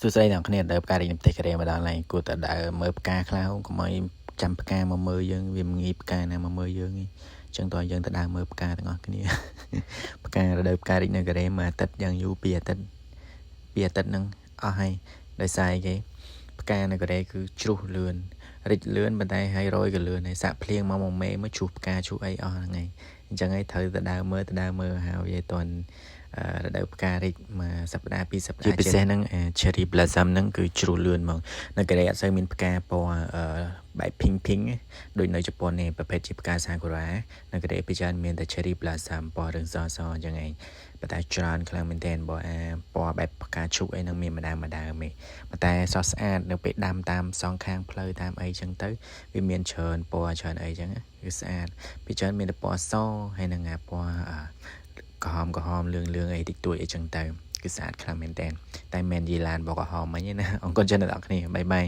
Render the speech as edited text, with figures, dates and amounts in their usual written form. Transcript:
សួស្តីអ្នកគ្នាដែលផ្ការីនេះផ្ទៃការ៉េមកដល់ហើយគួរតែដើរមើលផ្កាខ្លះកុំឲ្យចាំផ្កាមកមើលយើងវាងាយផ្កាណាមកមើលយើងអញ្ចឹងតើយើងទៅដើរមើលផ្កាទាំងអស់គ្នាផ្ការដូវផ្ការីនៅការ៉េមួយអាទិត្យយ៉ាងយូរ2អាទិត្យហ្នឹងអស់ហើយដោយសារអីគេផ្កានៅការ៉េគឺជ្រុះលឿនរិចលឿនប៉ុន្តែហើយរយក៏លឿនហើយសាក់ភ្លៀងមកមេមកជ្រុះផ្កាជ្រុះអីអស់ហ្នឹងហើយអញ្ចឹងហើយត្រូវទៅដើរមើលហើយវាតន់រដូវផ្ការីកមួយសប្តាហ៍2សប្តាហ៍ជាពិសេសហ្នឹង cherry blossom ហ្នឹងគឺជ្រុះលឿនហ្មងនៅកូរ៉េអត់សូវមានផ្កាពណ៌បែប pink ដូចនៅជប៉ុននេះប្រភេទជាផ្កា sakura នៅកូរ៉េពីច្រើនមានតែ cherry blossom ពណ៌រឹងសអញ្ចឹងឯងប៉ុន្តែច្រើនខ្លាំងមែនទែនបើពណ៌បែបផ្កាឈូកអីហ្នឹងមានម្ដងឯងប៉ុន្តែសស្អាតនៅពេលដាំតាមសងខាងផ្លូវតាមអីចឹងទៅវាមានច្រើនពណ៌ច្រើនអីចឹងគឺស្អាតពីច្រើនមានតែពណ៌សហើយនឹងពណ៌ក្រហមលឿងអីតិចតួចអីចឹងទៅគឺស្អាតខ្លាំងមែនតើតែមិននិយាយឡានបកក្រហមអីណាអរគុណច្រើនអ្នកនរគ្នាបាយបាយ